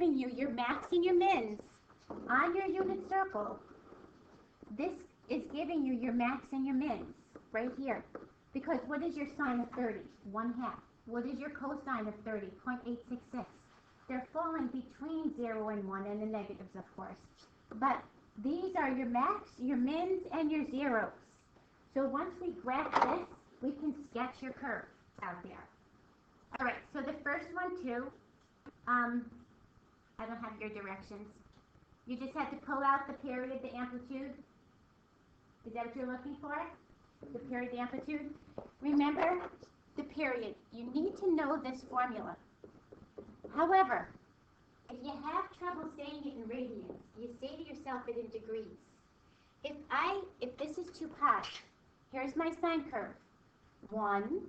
giving you your max and your mins on your unit circle. This is giving you your max and your mins right here. Because what is your sine of 30? 1/2. What is your cosine of 30? 0.866. They're falling between 0 and 1 and the negatives, of course. But these are your max, your mins, and your zeros. So once we graph this, we can sketch your curve out there. All right, so the first one too, I don't have your directions. You just had to pull out the period, the amplitude. Is that what you're looking for? The period, the amplitude. Remember the period. You need to know this formula. However, if you have trouble saying it in radians, you say to yourself it in degrees. If this is 2 pi, here's my sine curve. 1,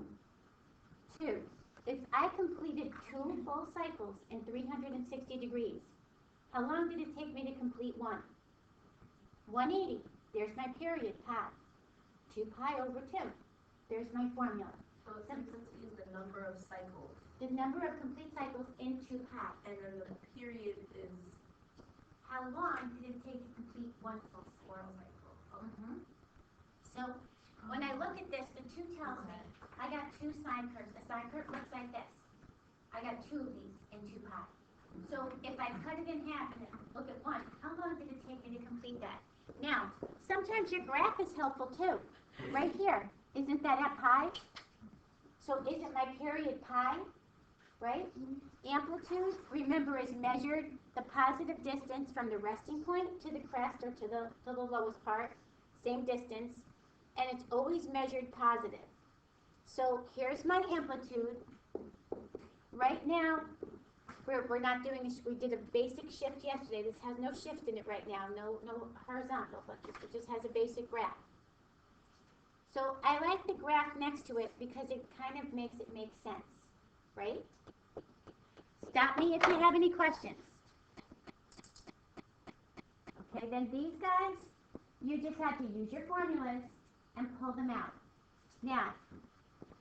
2. If I completed 2 full cycles in 360 degrees, how long did it take me to complete 1? 180. There's my period, pi. 2 pi over 2. There's my formula. So it makes sense to use the number of cycles. The number of complete cycles in 2 pi. And then the period is how long did it take to complete 1 full cycle? So when I look at this, the 2 tells me I got 2 sine curves. A sine curve looks like this. I got 2 of these in 2 pi. So if I cut it in half and look at 1, how long did it take me to complete that? Now, sometimes your graph is helpful too. Right here, isn't that at pi? So isn't my period pi? Right? Amplitude, remember, is measured the positive distance from the resting point to the crest or to the lowest part, same distance, and it's always measured positive. So here's my amplitude. Right now, we're not doing this. We did a basic shift yesterday. This has no shift in it right now, no horizontal, but it just has a basic graph. So I like the graph next to it because it kind of makes it make sense, right? Stop me if you have any questions. Okay, then these guys, you just have to use your formulas and pull them out. Now,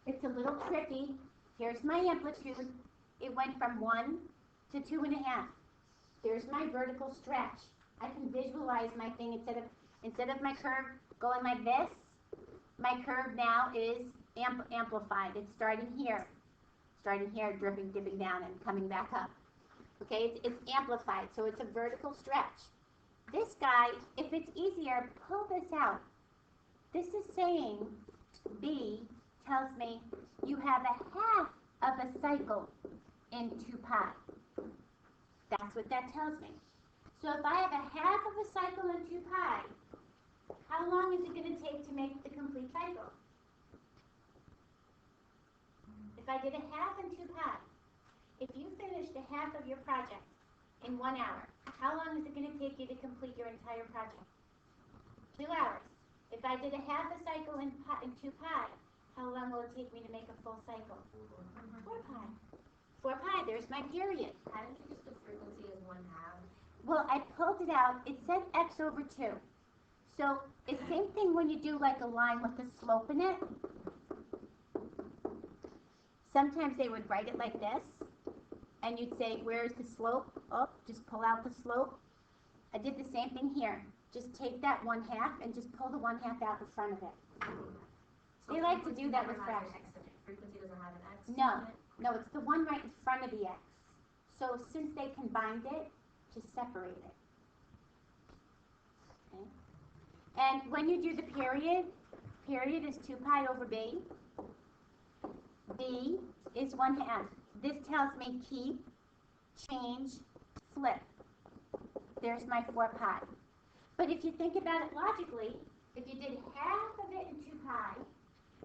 it's a little tricky. Here's my amplitude. It went from 1 to 2.5. There's my vertical stretch. I can visualize my thing instead of my curve going like this. My curve now is amplified. It's starting here, dipping down and coming back up. Okay, it's amplified, so it's a vertical stretch. This guy, if it's easier, pull this out. This is saying B tells me you have a half of a cycle in 2 pi. That's what that tells me. So if I have a half of a cycle in 2 pi, how long is it going to take to make the complete cycle? If I did a half in 2 pi, if you finished a half of your project in 1 hour, how long is it going to take you to complete your entire project? 2 hours. If I did a half a cycle in 2 pi, how long will it take me to make a full cycle? 4 pi. 4 pi, there's my period. How did you use the frequency as 1/2? Well, I pulled it out. It said x over 2. So it's the same thing when you do like a line with a slope in it. Sometimes they would write it like this, and you'd say, where's the slope? Oh, just pull out the slope. I did the same thing here. Just take that 1/2 and just pull the 1/2 out in front of it. So They like to do that with fractions. Frequency doesn't have an x? No, it's the one right in front of the x. So since they combined it, just separate it. Okay. And when you do the period is 2 pi over b. B is 1/2. This tells me keep, change, flip. There's my 4 pi. But if you think about it logically, if you did half of it in 2 pi,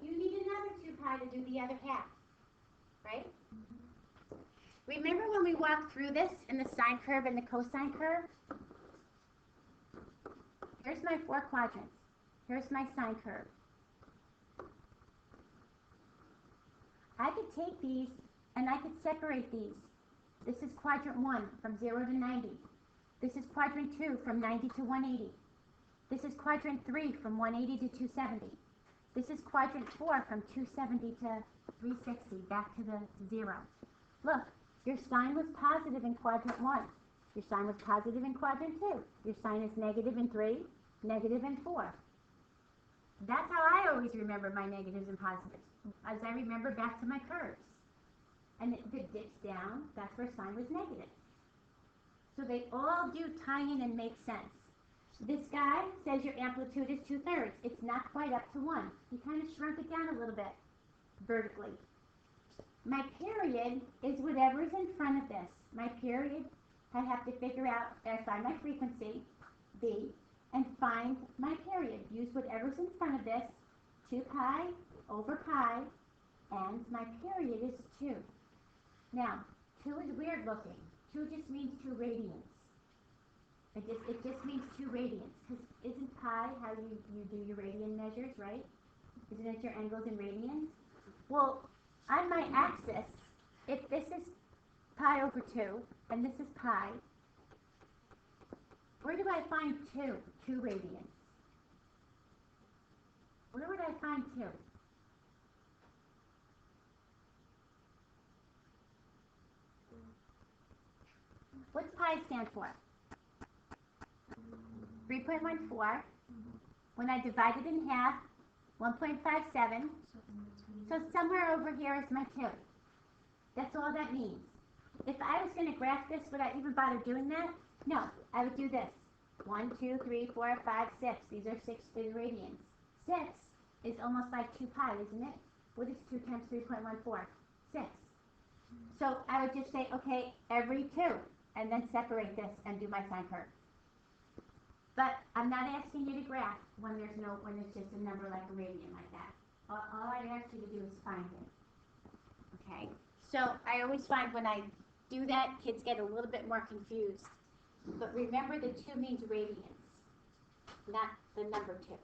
you need another 2 pi to do the other half, right? Remember when we walked through this in the sine curve and the cosine curve? Here's my 4 quadrants. Here's my sine curve. I could take these and I could separate these. This is quadrant 1 from 0 to 90. This is quadrant 2 from 90 to 180. This is quadrant 3 from 180 to 270. This is quadrant 4 from 270 to 360, back to the 0. Look, Your sign was positive in quadrant 1. Your sign was positive in quadrant 2. Your sign is negative in 3, negative in 4. That's how I always remember my negatives and positives, as I remember back to my curves. And if it dips down, that's where sign was negative. So they all do tie in and make sense. This guy says your amplitude is 2/3. It's not quite up to 1. You kind of shrunk it down a little bit vertically. My period is whatever's in front of this. My period, I have to figure out, find my frequency, B, and find my period. Use whatever's in front of this, 2 pi over pi, and my period is 2. Now, 2 is weird looking. 2 just means 2 radians. It just means 2 radians. Because isn't pi how you do your radian measures, right? Isn't it your angles in radians? Well, on my axis, if this is pi over 2, and this is pi, where do I find 2 radians? Where would I find 2? What's pi stand for? 3.14. When I divide it in half, 1.57. So somewhere over here is my 2. That's all that means. If I was going to graph this, would I even bother doing that? No, I would do this. 1, 2, 3, 4, 5, 6. These are 6 radians. 6 is almost like 2 pi, isn't it? What is 2 times 3.14? 6. So I would just say, okay, every 2, and then separate this and do my sine curve. But I'm not asking you to graph when it's just a number like a radian like that. All I ask you to do is find it. Okay? So I always find when I do that, kids get a little bit more confused. But remember, the 2 means radians, not the number 2.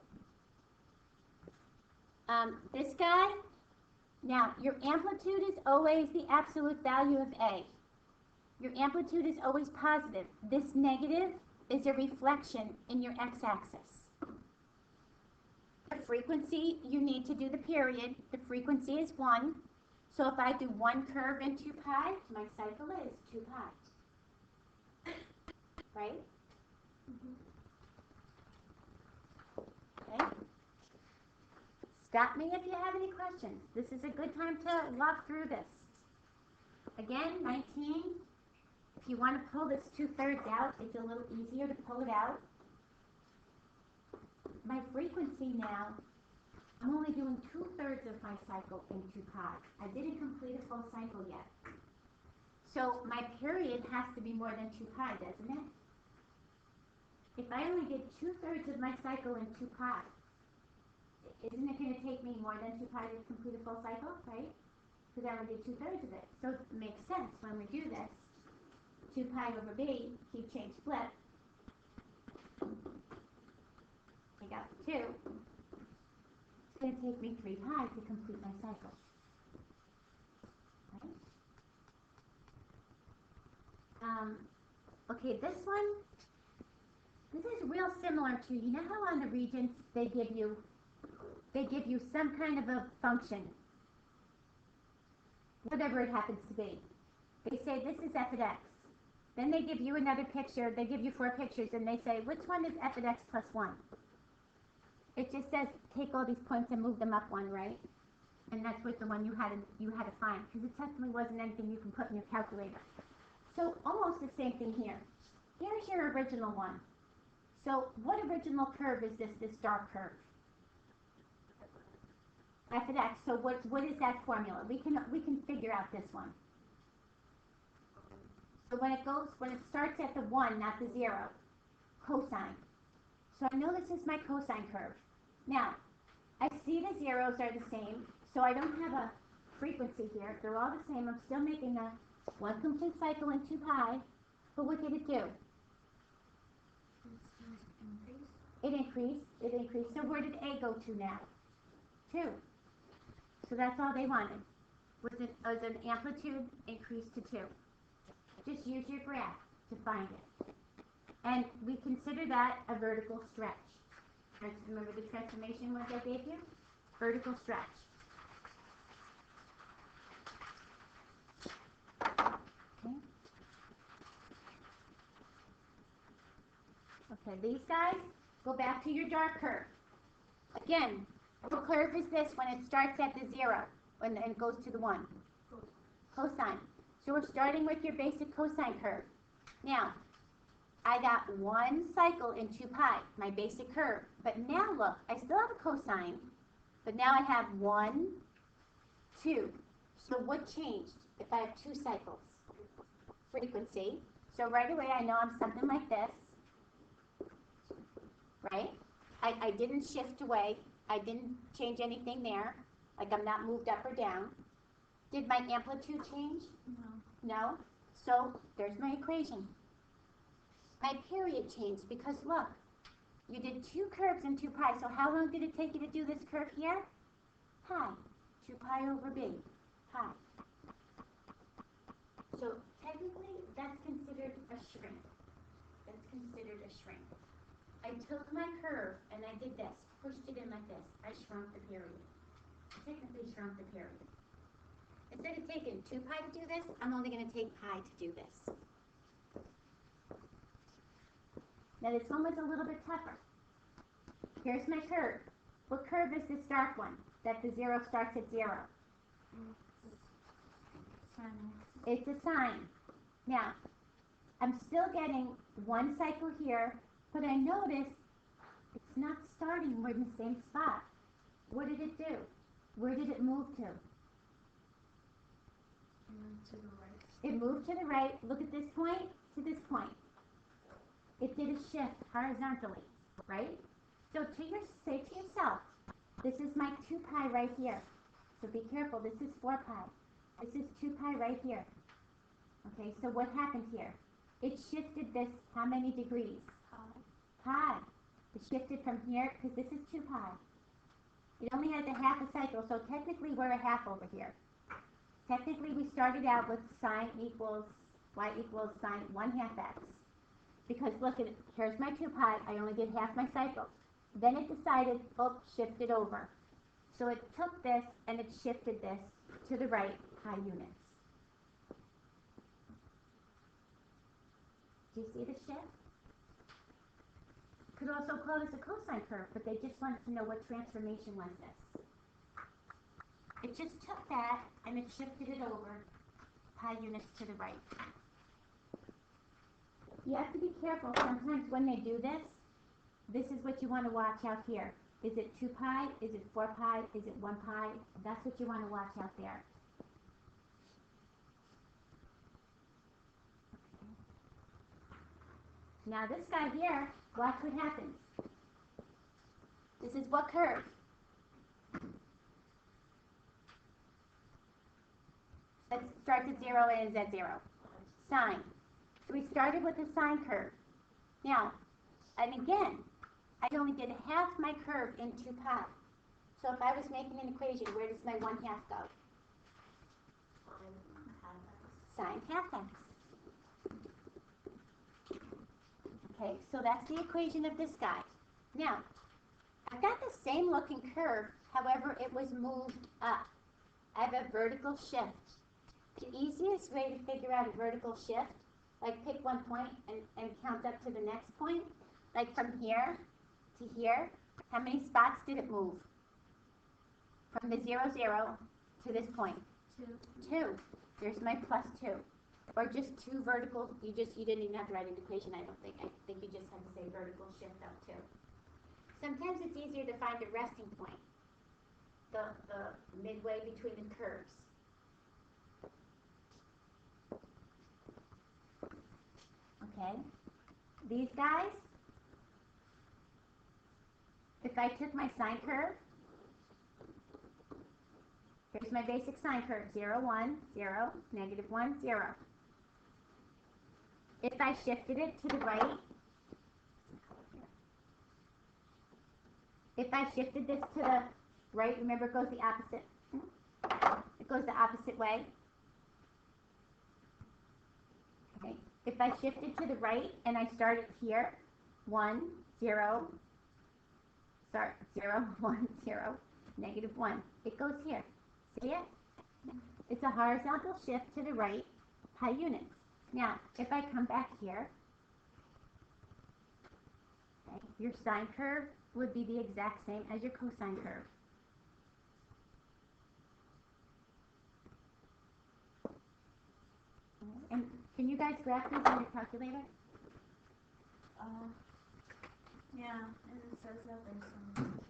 This guy, now your amplitude is always the absolute value of A. Your amplitude is always positive. This negative is a reflection in your x-axis. The frequency, you need to do the period. The frequency is 1. So if I do 1 curve in 2 pi, my cycle is 2 pi. Right? Okay. Stop me if you have any questions. This is a good time to walk through this. Again, 19. If you want to pull this 2/3 out, it's a little easier to pull it out. My frequency now, I'm only doing 2/3 of my cycle in 2 pi. I didn't complete a full cycle yet. So my period has to be more than 2 pi, doesn't it? If I only did 2/3 of my cycle in 2 pi, isn't it going to take me more than 2 pi to complete a full cycle, right? Because I only did 2/3 of it. So it makes sense when we do this. 2 pi over b, keep change flip. I got 2. It's going to take me 3 pi to complete my cycle. Right? Okay, this is real similar to, you know how on the Regents they give you some kind of a function, whatever it happens to be. They say this is f of x. Then they give you another picture, they give you 4 pictures, and they say, which one is f of x plus 1? It just says, take all these points and move them up 1, right? And that's what the one you had to find, because it definitely wasn't anything you can put in your calculator. So almost the same thing here. Here's your original one. So what original curve is this dark curve? F of x. So what is that formula? We can figure out this one. So when it starts at the 1, not the 0, cosine. So I know this is my cosine curve. Now, I see the zeros are the same, so I don't have a frequency here. They're all the same. I'm still making a 1 complete cycle in 2 pi. But what did it do? It increased. So where did A go to now? 2. So that's all they wanted, was an amplitude increase to 2. Just use your graph to find it. And we consider that a vertical stretch. Remember the transformation ones I gave you? Vertical stretch. Okay, these guys, go back to your dark curve. Again, what curve is this when it starts at the 0 and it goes to the 1? Cosine. So we're starting with your basic cosine curve. Now, I got one cycle in 2 pi, my basic curve. But now look, I still have a cosine, but now I have 1, 2. So what changed if I have 2 cycles? Frequency. So right away I know I'm something like this, right? I didn't shift away. I didn't change anything there. Like I'm not moved up or down. Did my amplitude change? No. No? So there's my equation. My period changed because look, you did 2 curves in 2 pi. So how long did it take you to do this curve here? Pi. 2 pi over b. Pi. So technically, that's considered a shrink. That's considered a shrink. I took my curve and I did this, pushed it in like this. I shrunk the period. Technically shrunk the period. Instead of taking 2 pi to do this, I'm only going to take pi to do this. Now this one was a little bit tougher. Here's my curve. What curve is this dark one? That the 0 starts at 0. It's a sine. Now, I'm still getting 1 cycle here, but I notice it's not starting. We're in the same spot. What did it do? Where did it move to? To the right. It moved to the right. Look at this point to this point. It did a shift horizontally, right? So say to yourself, this is my 2 pi right here. So be careful. This is 4 pi. This is 2 pi right here. Okay, so what happened here? It shifted this how many degrees? Pi. It shifted from here, because this is 2 pi. It only has a half a cycle, so technically we're a half over here. Technically we started out with sine equals, y equals sine 1/2 x. Because look at it, here's my 2 pi, I only did half my cycle. Then it decided, oh, shift it over. So it took this and it shifted this to the right pi units. Do you see the shift? Could also call this a cosine curve, but they just wanted to know what transformation was this. It just took that and it shifted it over pi units to the right. You have to be careful. Sometimes when they do this, this is what you want to watch out here. Is it 2 pi? Is it 4 pi? Is it 1 pi? That's what you want to watch out there. Now this guy here, watch what happens. This is what curve? That starts at 0 and ends at 0. Sine. So we started with a sine curve. Now, and again, I only did half my curve in 2 pi. So if I was making an equation, where does my 1/2 go? Sine half x. Okay, so that's the equation of this guy. Now, I've got the same looking curve, however, it was moved up. I have a vertical shift. The easiest way to figure out a vertical shift, like pick one point and count up to the next point, like from here to here, how many spots did it move? From the 0, 0 to this point? 2. There's my plus 2. Or just 2 vertical, you didn't even have to write an equation, I don't think. I think you just had to say vertical shift up 2. Sometimes it's easier to find a resting point, the midway between the curves. Okay, these guys, if I took my sine curve, here's my basic sine curve, 0, 1, 0, -1, 0. If I shifted it to the right, if I shifted this to the right, remember it goes the opposite. It goes the opposite way. Okay. If I shifted to the right and I started here, 1, 0, 0, 1, 0, -1. It goes here. See it? It's a horizontal shift to the right, pi units. Now, if I come back here, Okay. Your sine curve would be the exact same as your cosine curve. And can you guys graph these on your calculator? Yeah, and it says that there's some.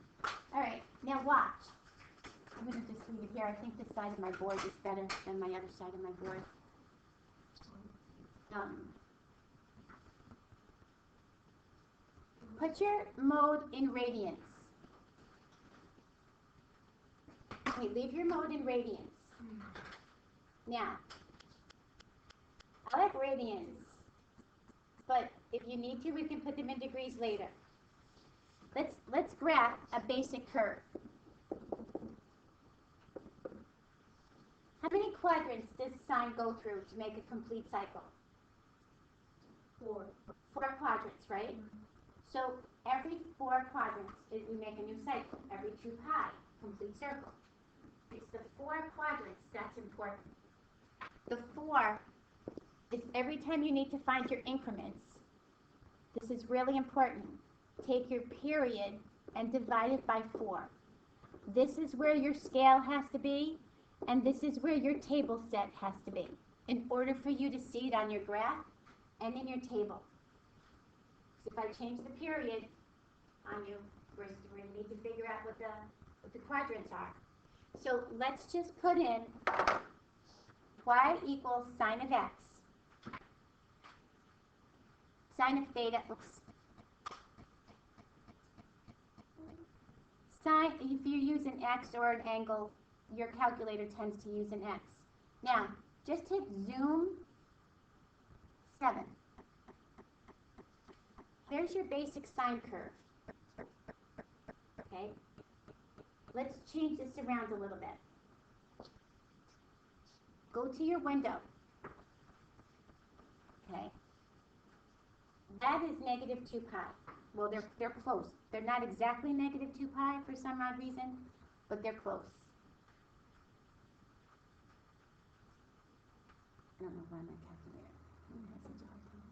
All right, now watch. I'm going to just leave it here. I think this side of my board is better than my other side of my board. Put your mode in radians. Okay, leave your mode in radians. Now, I like radians, but if you need to, we can put them in degrees later. Let's graph a basic curve. How many quadrants does sine go through to make a complete cycle? 4. 4 quadrants, right? So every 4 quadrants, we make a new cycle. Every 2 pi, complete circle. It's the 4 quadrants that's important. The 4 is every time you need to find your increments. This is really important. Take your period and divide it by 4. This is where your scale has to be, and this is where your table set has to be in order for you to see it on your graph and in your table. So if I change the period on you, we're going to need to figure out what the quadrants are. So let's just put in y equals sine of x. Sine of theta, sine, if you use an x or an angle, your calculator tends to use an x. Now, just hit zoom 7. There's your basic sine curve. Okay? Let's change this around a little bit. Go to your window. Okay? That is negative 2 pi. Well, they're close. They're not exactly negative 2 pi for some odd reason, but they're close. I don't know why my calculator has such a hard time.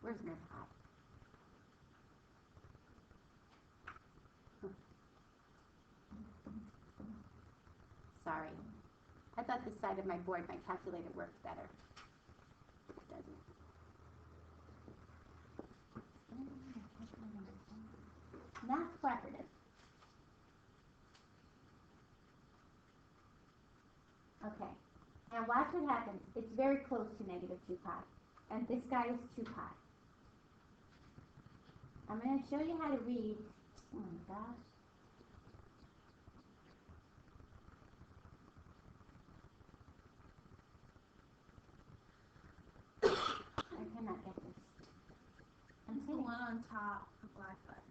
Where's my pi? Sorry. I thought this side of my board, my calculator worked better. It doesn't. Not cooperative. Okay. Now watch what happens. It's very close to negative 2 pi. And this guy is 2 pi. I'm going to show you how to read. Oh my gosh. I cannot get this. I'm It's the sitting. one on top, the black button.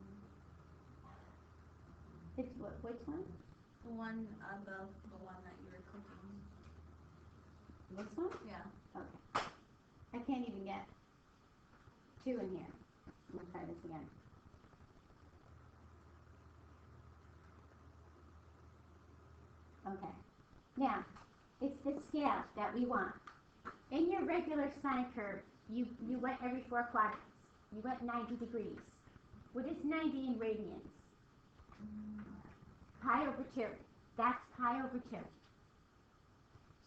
It's which one? The one above the one that you were clicking. This one? Yeah. Okay. I can't even get 2 in here. I'm going to try this again. Okay. Now, it's the scale that we want. In your regular sine curve, you went every 4 quadrants. You went 90 degrees. What is 90 in radians? Pi over 2. That's pi over 2.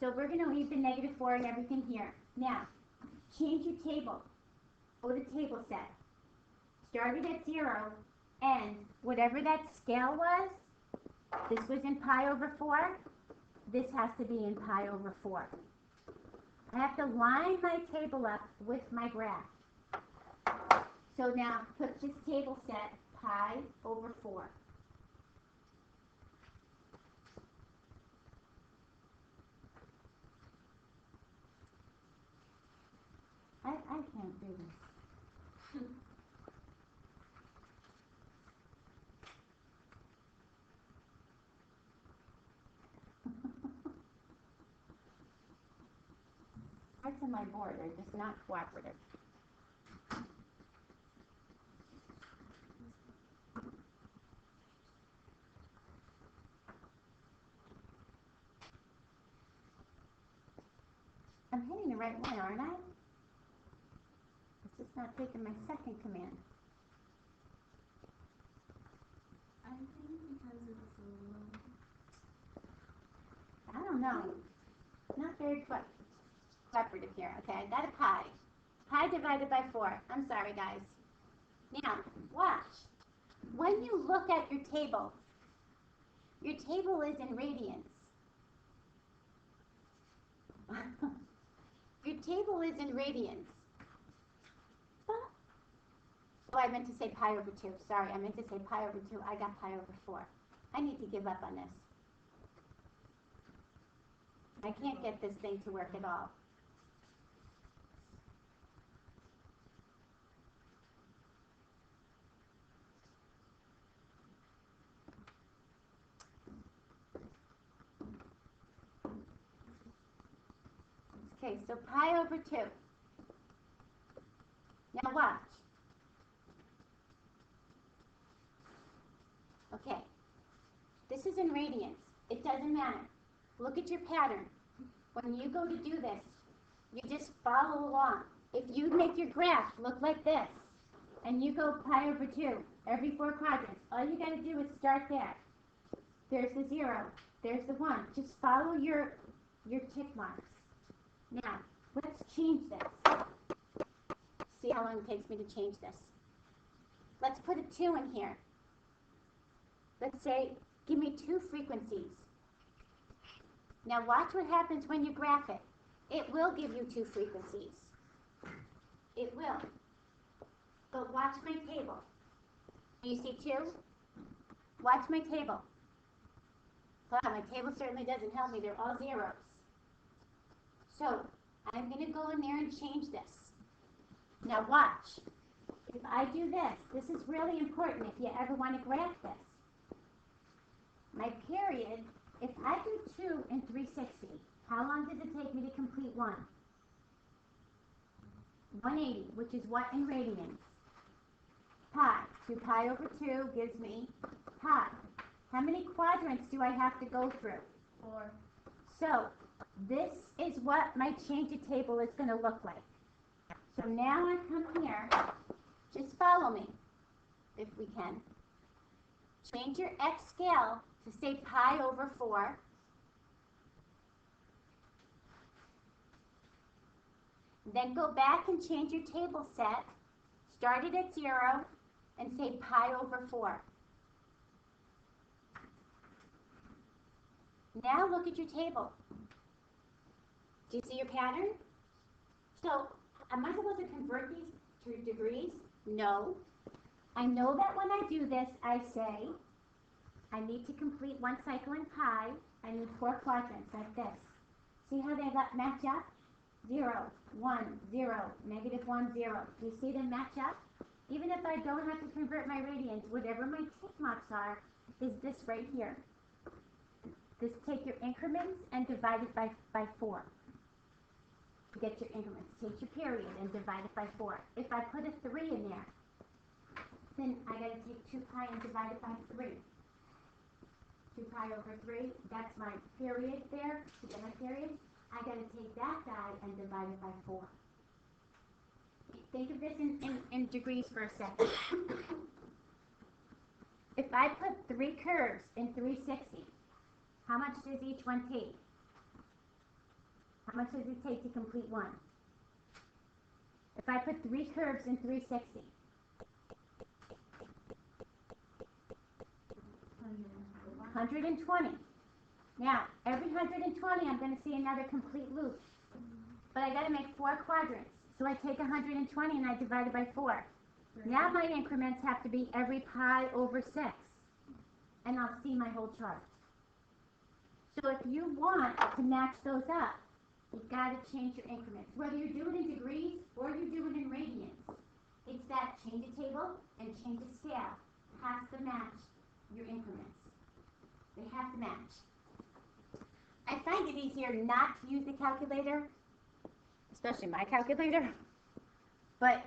So we're going to leave the negative 4 and everything here. Now, change your table. Go to table set. Start it at 0, and whatever that scale was, this was in pi over 4, this has to be in pi over 4. I have to line my table up with my graph. So now, put this table set pi over 4. I can't do this. Parts of my board are just not cooperative. right one, aren't I? It's just not taking my second command. I think because it's a little. I don't know. Not very cooperative here. Okay, I got a pi. Pi divided by 4. I'm sorry, guys. Now, watch. When you look at your table is in radians. Your table is in radians. Oh, I meant to say pi over 2. Sorry, I meant to say pi over 2. I got pi over 4. I need to give up on this. I can't get this thing to work at all. Okay, so pi over 2. Now watch. Okay, this is in radians. It doesn't matter. Look at your pattern. When you go to do this, you just follow along. If you make your graph look like this, and you go pi over 2 every 4 quadrants, all you got to do is start there. There's the 0. There's the 1. Just follow your tick marks. Now, let's change this. See how long it takes me to change this. Let's put a 2 in here. Let's say, give me 2 frequencies. Now watch what happens when you graph it. It will give you 2 frequencies. It will. But watch my table. Do you see 2? Watch my table. Wow, my table certainly doesn't help me. They're all zeros. So I'm going to go in there and change this. Now watch. If I do this, this is really important if you ever want to graph this. My period, if I do 2 in 360, how long does it take me to complete 1? 180, which is what in radians? Pi. 2 pi over 2 gives me pi. How many quadrants do I have to go through? 4. So this is what my change of table is going to look like. So now I come here. Just follow me, if we can. Change your x scale to say pi over 4. Then go back and change your table set. Start it at 0 and say pi over 4. Now look at your table. Do you see your pattern? So, am I supposed to convert these to degrees? No. I know that when I do this, I say, I need to complete 1 cycle in pi. I need 4 quadrants like this. See how they match up? 0, 1, 0, -1, 0. Do you see them match up? Even if I don't have to convert my radians, whatever my tick marks are, is this right here. Just take your increments and divide it by 4. To get your increments. Take your period and divide it by 4. If I put a 3 in there, then I got to take 2 pi and divide it by 3. 2 pi over 3, that's my period there. To get my period, I got to take that guy and divide it by 4. Think of this in degrees for a second. If I put 3 curves in 360, how much does each one take? How much does it take to complete 1? If I put 3 curves in 360, 120. Now, every 120, I'm going to see another complete loop. But I got to make 4 quadrants. So I take 120 and I divide it by 4. Now my increments have to be every pi over 6. And I'll see my whole chart. So if you want to match those up, you've got to change your increments. Whether you do it in degrees or you do it in radians, it's that change of table and change of scale has to match your increments. They have to match. I find it easier not to use the calculator, especially my calculator, but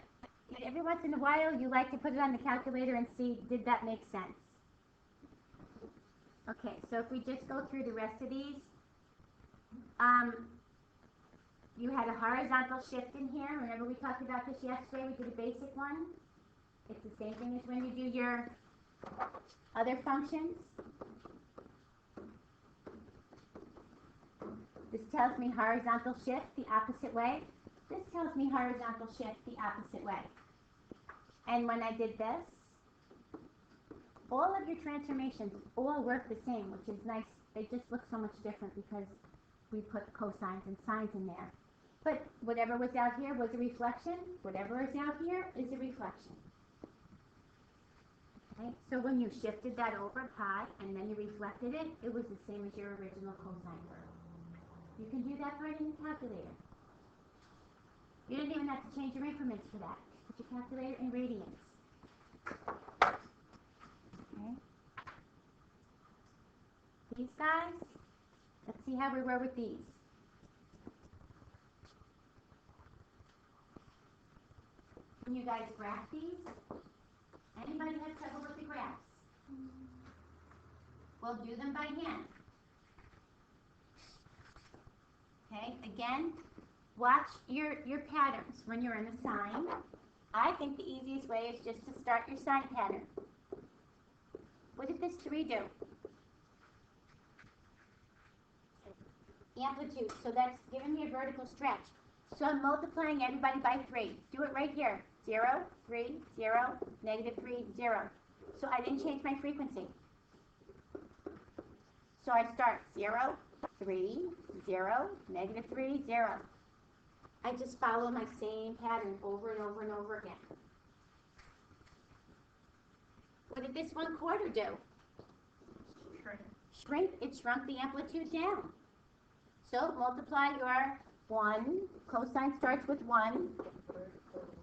every once in a while you like to put it on the calculator and see, did that make sense? Okay, so if we just go through the rest of these, you had a horizontal shift in here. Remember we talked about this yesterday? We did a basic one. It's the same thing as when you do your other functions. This tells me horizontal shift the opposite way. This tells me horizontal shift the opposite way. And when I did this, all of your transformations all work the same, which is nice. They just look so much different because we put cosines and sines in there. But whatever was out here was a reflection. Whatever is out here is a reflection. Okay? So when you shifted that over pi and then you reflected it, it was the same as your original cosine curve. You can do that right in the calculator. You don't even have to change your increments for that. Put your calculator in radians. Okay. These guys, let's see how we were with these. When you guys graph these, anybody have trouble with the graphs? We'll do them by hand. Okay, again, watch your patterns when you're in the sine. I think the easiest way is just to start your sine pattern. What did this 3 do? Amplitude, so that's giving me a vertical stretch. So I'm multiplying everybody by 3. Do it right here. 0, 3, 0, negative 3, 0. So I didn't change my frequency. So I start 0, 3, 0, negative 3, 0. I just follow my same pattern over and over and over again. What did this 1/4 do? Shrink. It shrunk the amplitude down. So multiply your 1, cosine starts with 1,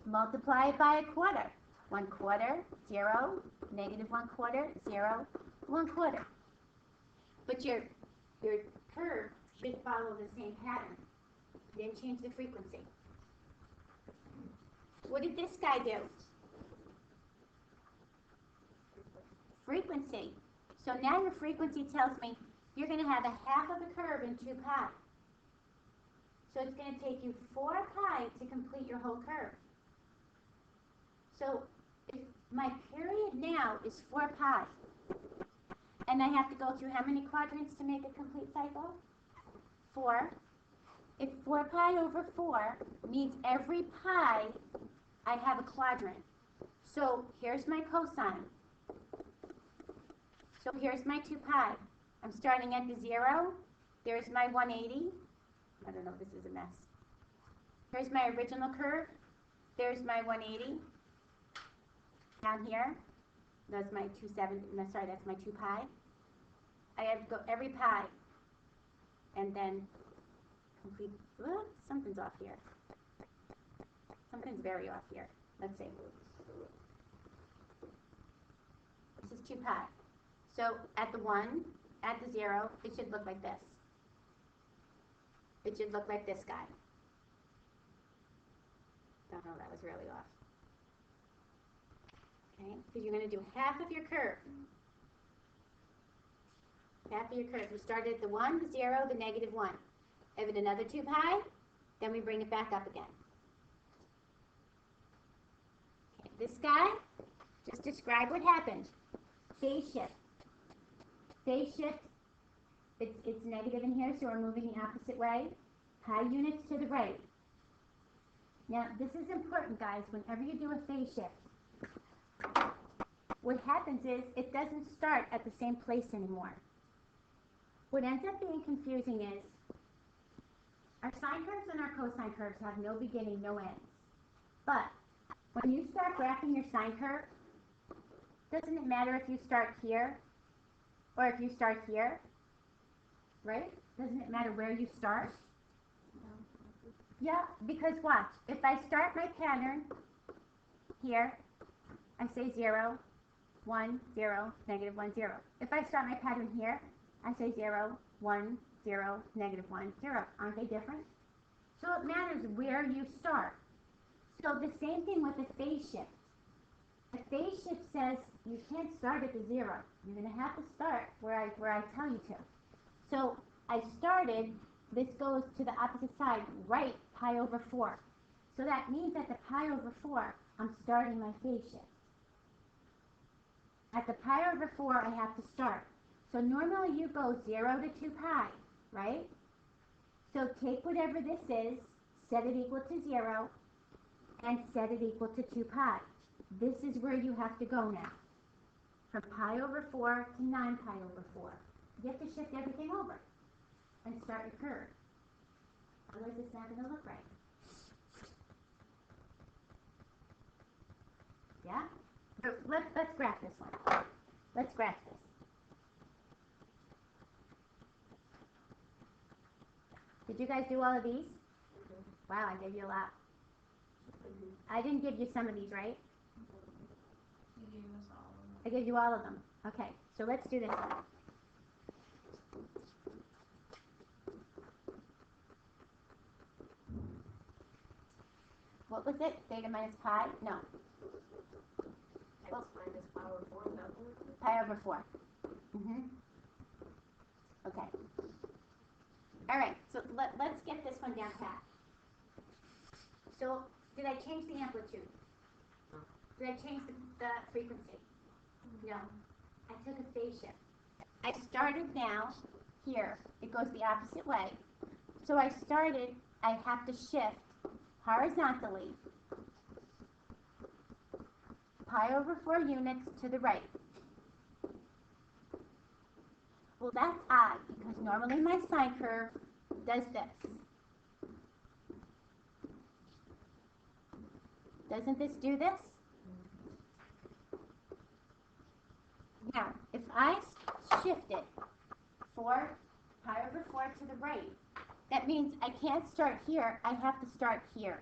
multiply it by 1/4. 1/4, 0, negative 1/4, 0, 1/4. But your curve should follow the same pattern. Didn't change the frequency. What did this guy do? Frequency. So now your frequency tells me you're going to have a half of a curve in 2 pi. So it's going to take you 4 pi to complete your whole curve. So if my period now is 4 pi, and I have to go through how many quadrants to make a complete cycle? 4. If 4 pi over 4 means every pi I have a quadrant. So here's my cosine. So here's my 2 pi. I'm starting at the 0. There's my 180. I don't know, this is a mess. Here's my original curve. There's my 180. Down here, that's my 270. No, sorry, that's my 2 pi. I have to go every pi and then complete. Something's off here. Something's very off here. Let's see. This is 2 pi. So at the 1, at the 0, it should look like this. It should look like this guy. Don't know, that was really off. Okay, because you're going to do half of your curve. Half of your curve. You started at the 1, the 0, the negative 1. If it another 2 pi, then we bring it back up again. Okay, this guy, just describe what happened. Phase shift. Phase shift, it's negative in here, so we're moving the opposite way. Pi units to the right. Now, this is important, guys, whenever you do a phase shift. What happens is it doesn't start at the same place anymore. What ends up being confusing is our sine curves and our cosine curves have no beginning, no end. But when you start graphing your sine curve, doesn't it matter if you start here or if you start here, right? Doesn't it matter where you start? Yeah, because watch, if I start my pattern here, I say 0, 1, 0, negative 1, 0. If I start my pattern here, I say 0, 1, 0, negative 1, 0. Aren't they different? So it matters where you start. So the same thing with a phase shift. A phase shift says you can't start at the 0. You're going to have to start where I tell you to. So I started this goes to the opposite side, right pi over 4. So that means at the pi over 4, I'm starting my phase shift. At the pi over 4, I have to start. So normally you go 0 to 2 pi, right? So take whatever this is, set it equal to 0, and set it equal to 2 pi. This is where you have to go now. From pi over 4 to 9 pi over 4. You have to shift everything over and start your curve. Otherwise it's not going to look right. Yeah? Let's graph this one. Let's graph this. Did you guys do all of these? Wow, I gave you a lot. I didn't give you some of these, right? You gave us all of them. I gave you all of them. Okay, so let's do this one. What was it? Theta minus pi? No. X minus pi over 4, is that what? Pi over 4. Okay. All right, so let's get this one down pat. So, did I change the amplitude? No. Did I change the frequency? No. I took a phase shift. I started now here. It goes the opposite way. So I have to shift horizontally pi over 4 units to the right. Well, that's odd because normally my sine curve does this. Doesn't this do this? Now, if I shift it 4 pi over 4 to the right, that means I can't start here, I have to start here.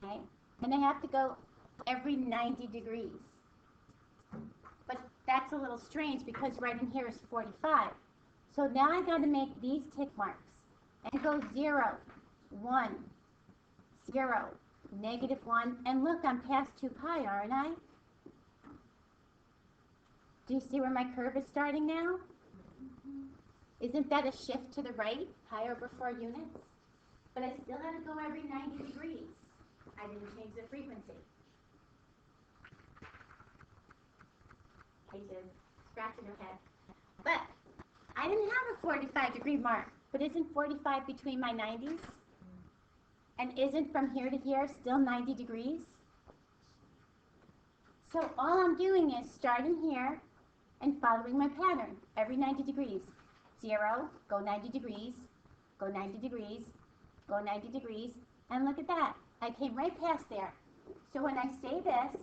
Okay? And I have to go every 90 degrees. But that's a little strange because right in here is 45. So now I got to make these tick marks and go 0, 1, 0, -1, and look, I'm past 2 pi, aren't I? Do you see where my curve is starting now? Isn't that a shift to the right, pi over 4 units? But I still have to go every 90 degrees. I didn't change the frequency. Cases, scratching her head. But I didn't have a 45-degree mark. But isn't 45 between my 90s? And isn't from here to here still 90 degrees? So all I'm doing is starting here and following my pattern every 90 degrees. 0, go 90 degrees, go 90 degrees, go 90 degrees, and look at that. I came right past there. So when I say this,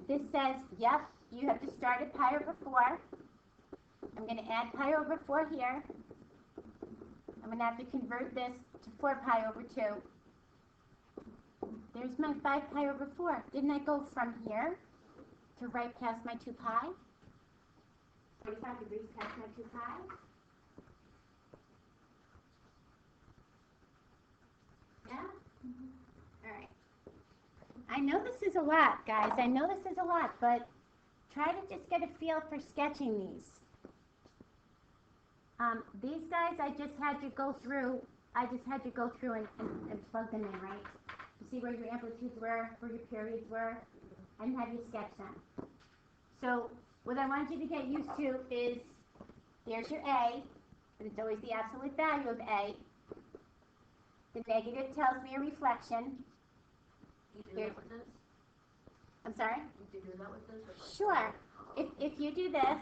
this says, yep, you have to start at pi over 4. I'm going to add pi over 4 here. I'm going to have to convert this to 4 pi over 2. There's my 5 pi over 4. Didn't I go from here to right past my 2 pi? 45 degrees past my 2 pi? Yeah? All right. I know this is a lot, guys. I know this is a lot, but try to just get a feel for sketching these. These guys, I just had you go through and plug them in, right? To see where your amplitudes were, where your periods were, and have you sketch them. So what I want you to get used to is, there's your A, but it's always the absolute value of A. The negative tells me a reflection. You do that with this? I'm sorry? You do that with this? Sure. If you do this,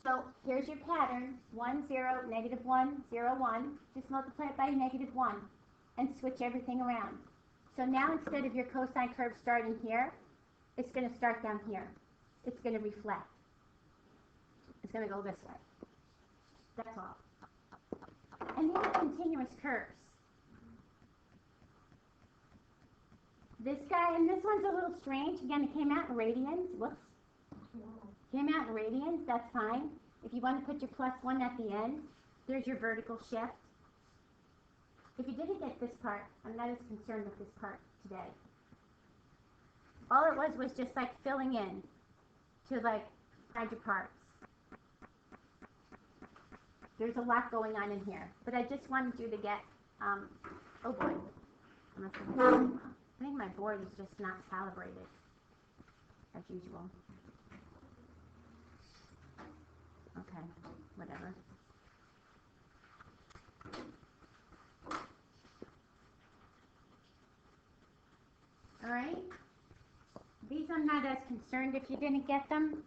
so here's your pattern, 1, 0, -1, 0, 1. Just multiply it by -1 and switch everything around. So now instead of your cosine curve starting here, it's going to start down here. It's going to reflect. It's going to go this way. That's all. And these are continuous curves. This guy, and this one's a little strange. Again, it came out in radians. Whoops. Came out in radians, that's fine. If you want to put your +1 at the end, there's your vertical shift. If you didn't get this part, I'm not as concerned with this part today. all it was just like filling in to like hide your parts. There's a lot going on in here, but I just wanted you to get, oh boy. I think my board is just not calibrated, as usual. Okay, whatever. All right. These I'm not as concerned if you didn't get them.